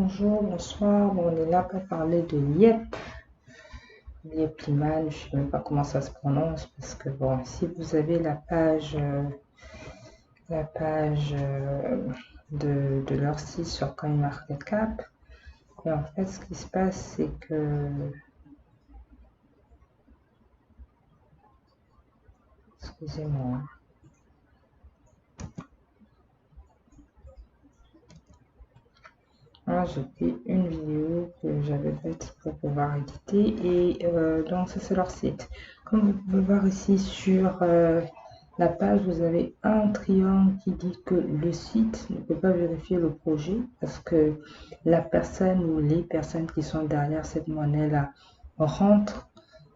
Bonjour, bonsoir. Bon, on est là pour parler de Liep. Liep Liman, je ne sais même pas comment ça se prononce parce que bon, si vous avez la page de leur site sur CoinMarketCap, et en fait, ce qui se passe, c'est que, excusez-moi. J'ai fait une vidéo que j'avais faite pour pouvoir éditer et donc ça c'est leur site. Comme vous pouvez voir ici sur la page, vous avez un triangle qui dit que le site ne peut pas vérifier le projet parce que la personne ou les personnes qui sont derrière cette monnaie-là rentrent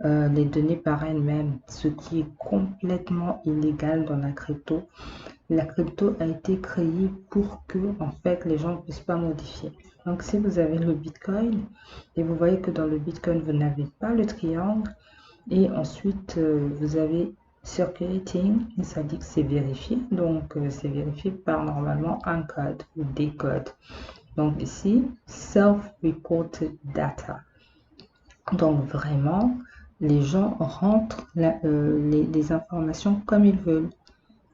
les données par elles-mêmes, ce qui est complètement illégal dans la crypto. La crypto a été créée pour que en fait les gens ne puissent pas modifier. Donc si vous avez le Bitcoin et vous voyez que dans le Bitcoin vous n'avez pas le triangle et ensuite vous avez circulating, ça dit que c'est vérifié, donc c'est vérifié par normalement un code ou des codes. Donc ici self-reported data. Donc vraiment les gens rentrent les informations comme ils veulent.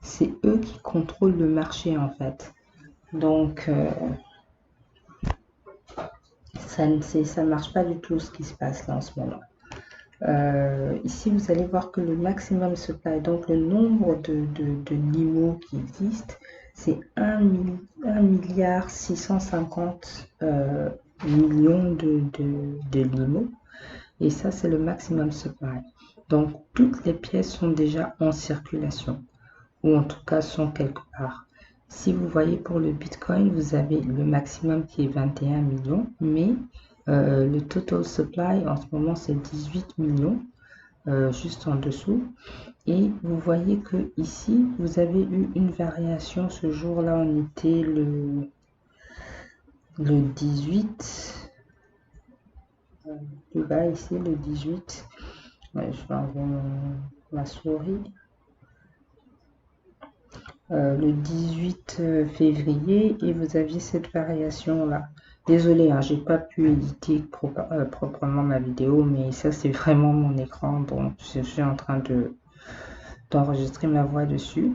C'est eux qui contrôlent le marché en fait. Donc ça ne marche pas du tout ce qui se passe là en ce moment. Ici vous allez voir que le maximum supply, donc le nombre de limo qui existent, c'est 1 milliard 650 millions de limo, et ça c'est le maximum supply. Donc toutes les pièces sont déjà en circulation, ou en tout cas sont quelque part. Si vous voyez pour le Bitcoin, vous avez le maximum qui est 21 millions, mais le total supply en ce moment c'est 18 millions, juste en dessous. Et vous voyez que ici, vous avez eu une variation. Ce jour-là, on était le 18. Plus bas ici, le 18. Ouais, je vais enlever ma souris. Le 18 février et vous aviez cette variation là. Désolé, hein, j'ai pas pu éditer proprement ma vidéo, mais ça c'est vraiment mon écran, donc je suis en train d'enregistrer ma voix dessus.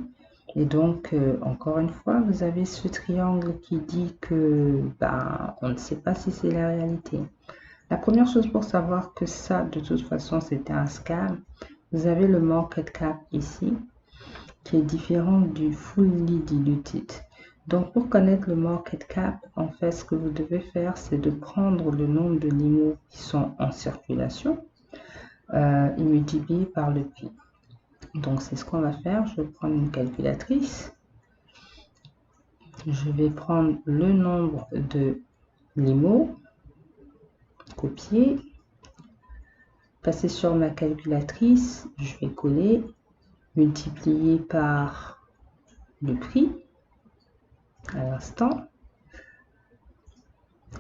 Et donc encore une fois, vous avez ce triangle qui dit que on ne sait pas si c'est la réalité. La première chose pour savoir que ça de toute façon c'était un scam, vous avez le market cap ici, qui est différent du fully diluted. Donc pour connaître le market cap, en fait ce que vous devez faire, c'est de prendre le nombre de limos qui sont en circulation et multiplier par le prix. Donc c'est ce qu'on va faire. Je vais prendre une calculatrice. Je vais prendre le nombre de limos, copier, passer sur ma calculatrice, je vais coller, multiplier par le prix à l'instant,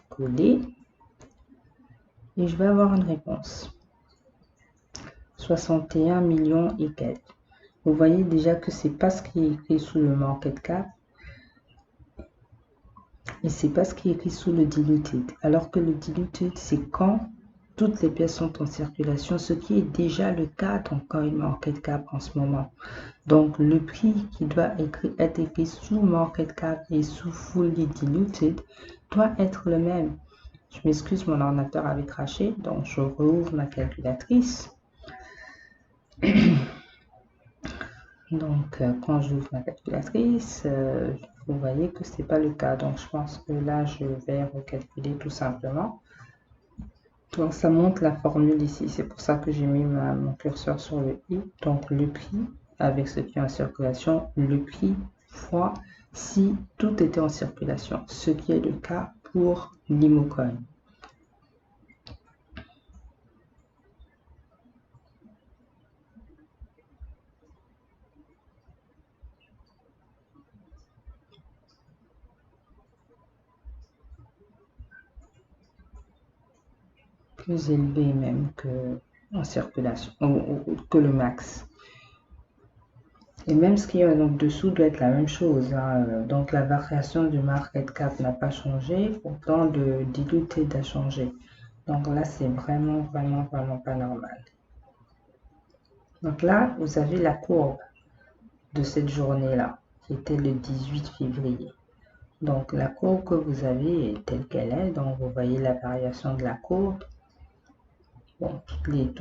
coller, et je vais avoir une réponse. 61 millions et quelques. Vous voyez déjà que c'est pas ce qui est écrit sous le market cap et c'est pas ce qui est écrit sous le diluted. Alors que le diluted, c'est quand toutes les pièces sont en circulation, ce qui est déjà le cas dans CoinMarketCap en ce moment. Donc le prix qui doit être écrit sous market cap et sous fully diluted doit être le même. Je m'excuse, mon ordinateur avait craché, donc je rouvre ma calculatrice. Donc quand j'ouvre ma calculatrice, vous voyez que ce n'est pas le cas. Donc je pense que là je vais recalculer tout simplement. Donc ça montre la formule ici, c'est pour ça que j'ai mis mon curseur sur le i. Donc le prix avec ce qui est en circulation, le prix fois si tout était en circulation, ce qui est le cas pour l'Imocoin. Plus élevé même que en circulation, ou que le max. Et même ce qu'il y a en dessous doit être la même chose, hein. Donc la variation du market cap n'a pas changé, pourtant le diluted a changé. Donc là, c'est vraiment pas normal. Donc là, vous avez la courbe de cette journée-là, qui était le 18 février. Donc la courbe que vous avez est telle qu'elle est, donc vous voyez la variation de la courbe. Bon, toutes les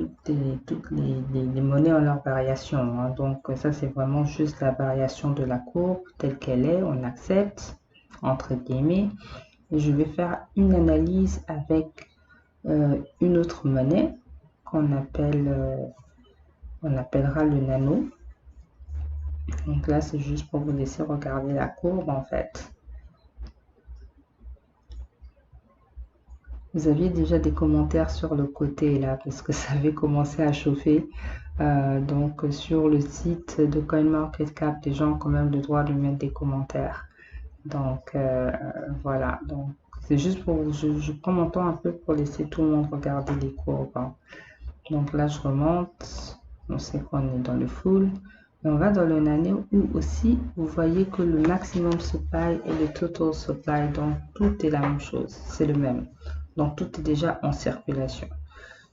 monnaies ont leur variation, hein. Donc ça c'est vraiment juste la variation de la courbe telle qu'elle est, on accepte, entre guillemets. Et je vais faire une analyse avec une autre monnaie qu'on on appellera le nano. Donc là c'est juste pour vous laisser regarder la courbe en fait. Vous aviez déjà des commentaires sur le côté là, parce que ça avait commencé à chauffer. Donc sur le site de CoinMarketCap, les gens ont quand même le droit de mettre des commentaires. Donc voilà, donc c'est juste pour, je prends mon temps un peu pour laisser tout le monde regarder les courbes, hein. Donc là je remonte, on sait qu'on est dans le full. Et on va dans le nano où aussi vous voyez que le maximum supply et le total supply, donc tout est la même chose, c'est le même. Donc tout est déjà en circulation.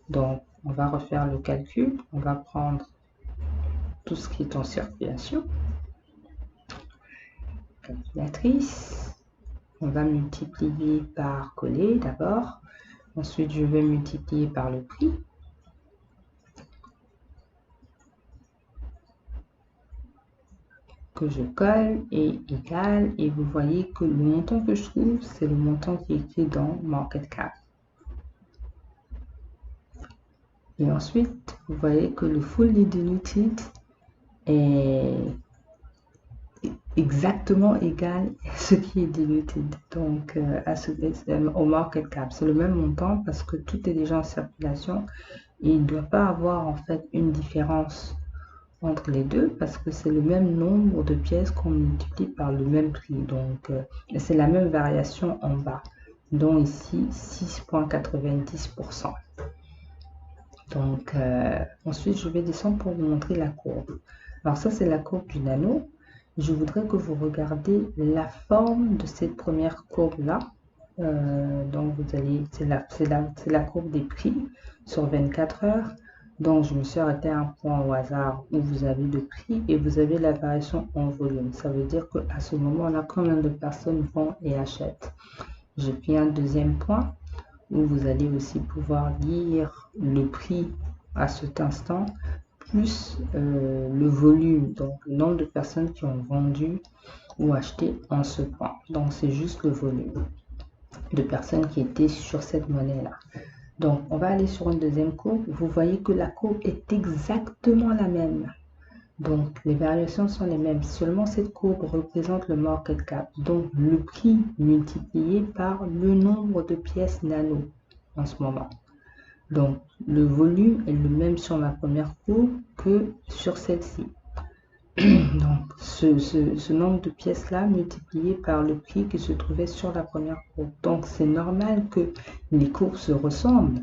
Donc on va refaire le calcul, on va prendre tout ce qui est en circulation. Calculatrice, on va multiplier par coller d'abord. Ensuite je vais multiplier par le prix. Que je colle est égal, et vous voyez que le montant que je trouve, c'est le montant qui est écrit dans Market Cap. Et ensuite, vous voyez que le fully diluted est exactement égal à ce qui est diluted, donc au Market Cap. C'est le même montant parce que tout est déjà en circulation et il ne doit pas avoir en fait une différence entre les deux parce que c'est le même nombre de pièces qu'on multiplie par le même prix. Donc c'est la même variation en bas, dont ici 6,90%. Donc ensuite je vais descendre pour vous montrer la courbe. Alors ça c'est la courbe du nano. Je voudrais que vous regardiez la forme de cette première courbe là. Donc vous allez, c'est la courbe des prix sur 24 heures. Donc je me suis arrêté à un point au hasard où vous avez le prix et vous avez la variation en volume. Ça veut dire qu'à ce moment-là, combien de personnes vont et achètent. J'ai pris un deuxième point où vous allez aussi pouvoir lire le prix à cet instant, plus le volume, donc le nombre de personnes qui ont vendu ou acheté en ce point. Donc c'est juste le volume de personnes qui étaient sur cette monnaie-là. Donc on va aller sur une deuxième courbe. Vous voyez que la courbe est exactement la même. Donc les variations sont les mêmes. Seulement cette courbe représente le market cap, donc le prix multiplié par le nombre de pièces nano en ce moment. Donc le volume est le même sur la première courbe que sur celle-ci. Donc ce nombre de pièces là multiplié par le prix qui se trouvait sur la première courbe. Donc c'est normal que les courbes se ressemblent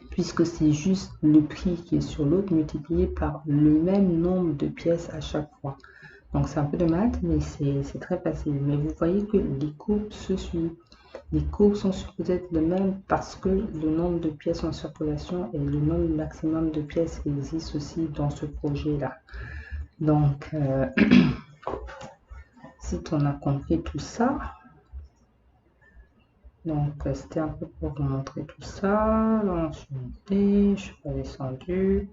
puisque c'est juste le prix qui est sur l'autre multiplié par le même nombre de pièces à chaque fois. Donc c'est un peu de maths, mais c'est très facile. Mais vous voyez que les courbes se suivent. Les courbes sont supposées être les mêmes parce que le nombre de pièces en circulation et le nombre maximum de pièces existe aussi dans ce projet-là. Donc, si on a compris tout ça, donc c'était un peu pour vous montrer tout ça. Là, je suis montée, je ne suis pas descendue.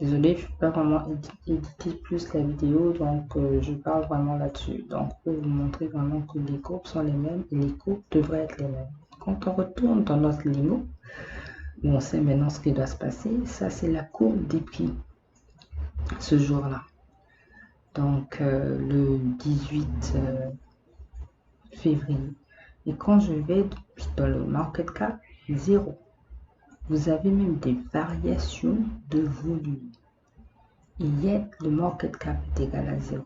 Désolée, je ne peux pas vraiment éditer plus la vidéo, donc je parle vraiment là-dessus. Donc, pour vous montrer vraiment que les courbes sont les mêmes et les courbes devraient être les mêmes. Quand on retourne dans notre limo, où on sait maintenant ce qui doit se passer, ça c'est la courbe des prix ce jour-là. Donc le 18 février. Et quand je vais dans le market cap, 0. Vous avez même des variations de volume. Et yet, le market cap est égal à 0.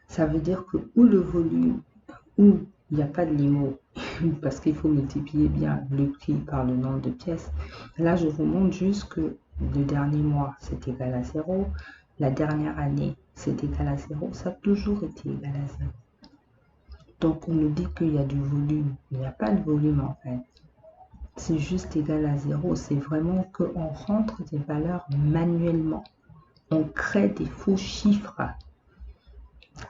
Ça veut dire que où le volume, où il n'y a pas de limo, parce qu'il faut multiplier bien le prix par le nombre de pièces. Là, je vous montre juste que le dernier mois, c'est égal à 0. la dernière année, c'est égal à 0, ça a toujours été égal à 0. Donc, on nous dit qu'il y a du volume. Il n'y a pas de volume, en fait. C'est juste égal à 0. C'est vraiment qu'on rentre des valeurs manuellement. On crée des faux chiffres.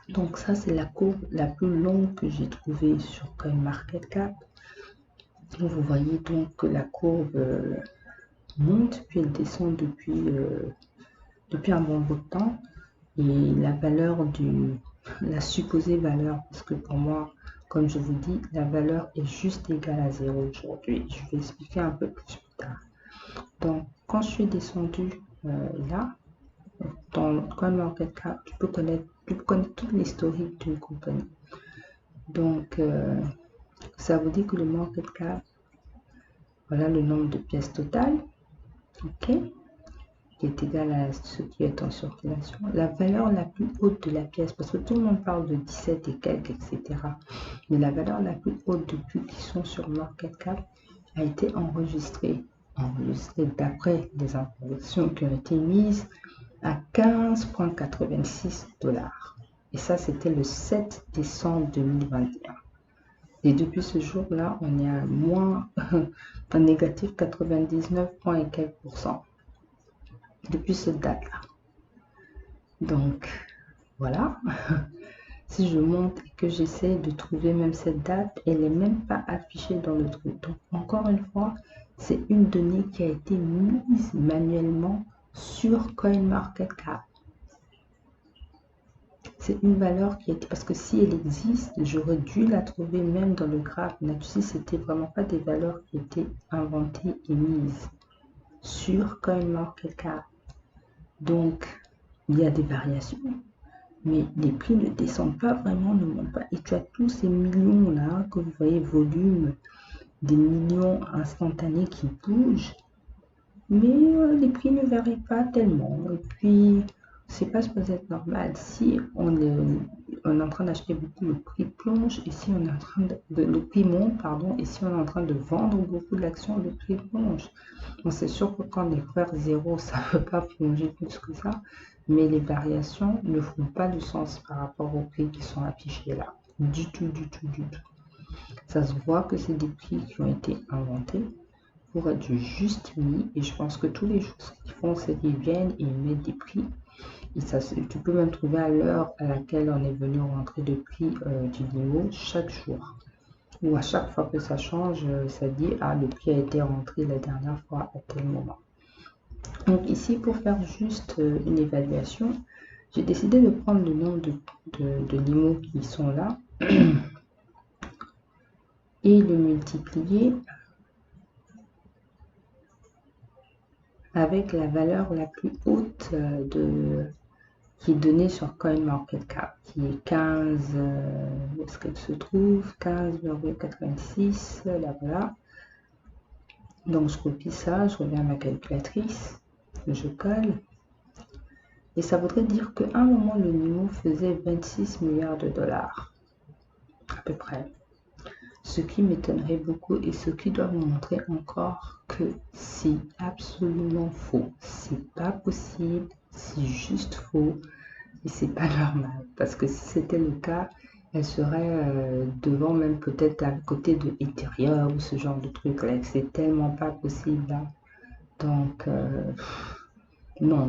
Donc, ça, c'est la courbe la plus longue que j'ai trouvée sur CoinMarketCap. Vous voyez donc que la courbe monte, puis elle descend depuis un bon bout de temps. Et la valeur la supposée valeur, parce que pour moi, comme je vous dis, la valeur est juste égale à 0 aujourd'hui. Je vais expliquer un peu plus tard. Donc, quand je suis descendu là, dans CoinMarketCap, tu peux connaître toute l'historique d'une compagnie. Donc, ça vous dit que le market cap, voilà le nombre de pièces totales, ok, qui est égal à ce qui est en circulation. La valeur la plus haute de la pièce, parce que tout le monde parle de 17 et quelques, etc. Mais la valeur la plus haute depuis qu'ils sont sur market cap a été enregistrée d'après les informations qui ont été mises à 15,86 $. Et ça, c'était le 7 décembre 2021. Et depuis ce jour-là, on est à moins, un négatif 99 et quelques %. Depuis cette date-là. Donc, voilà. Si je monte et que j'essaie de trouver même cette date, elle n'est même pas affichée dans le truc. Donc, encore une fois, c'est une donnée qui a été mise manuellement sur CoinMarketCap. C'est une valeur qui était... Parce que si elle existe, j'aurais dû la trouver même dans le graphe. Là-dessus, c'était vraiment pas des valeurs qui étaient inventées et mises sur CoinMarketCap. Donc, il y a des variations. Mais les prix ne descendent pas vraiment, ne montent pas. Et tu as tous ces millions-là que vous voyez, volume, des millions instantanés qui bougent. Mais les prix ne varient pas tellement. Et puis, c'est pas supposé être normal. Si on est en train d'acheter beaucoup, le prix plonge. Et si on est en train le prix monte, pardon. Et si on est en train de vendre beaucoup d'actions, le prix plonge. Bon, c'est sûr que quand on est vers 0, ça ne peut pas plonger plus que ça. Mais les variations ne font pas de sens par rapport aux prix qui sont affichés là. Du tout, du tout, du tout. Ça se voit que c'est des prix qui ont été inventés pour être juste mis. Et je pense que tous les jours, ce qu'ils font, c'est qu'ils viennent et ils mettent des prix. Et ça, tu peux même trouver à l'heure à laquelle on est venu rentrer le prix du niveau chaque jour. Ou à chaque fois que ça change, ça dit « Ah, le prix a été rentré la dernière fois à tel moment ». Donc ici, pour faire juste une évaluation, j'ai décidé de prendre le nombre de limos qui sont là et le multiplier avec la valeur la plus haute qui est donnée sur CoinMarketCap, qui est 15, où est-ce qu'elle se trouve, 15,86, là voilà. Donc je copie ça, je reviens à ma calculatrice, je colle. Et ça voudrait dire qu'à un moment, le NIMO faisait 26 milliards de dollars, à peu près. Ce qui m'étonnerait beaucoup et ce qui doit vous montrer encore que c'est absolument faux. C'est pas possible, c'est juste faux et c'est pas normal. Parce que si c'était le cas, elle serait devant, même peut-être à côté de Ethereum ou ce genre de truc là. C'est tellement pas possible là. Donc, non.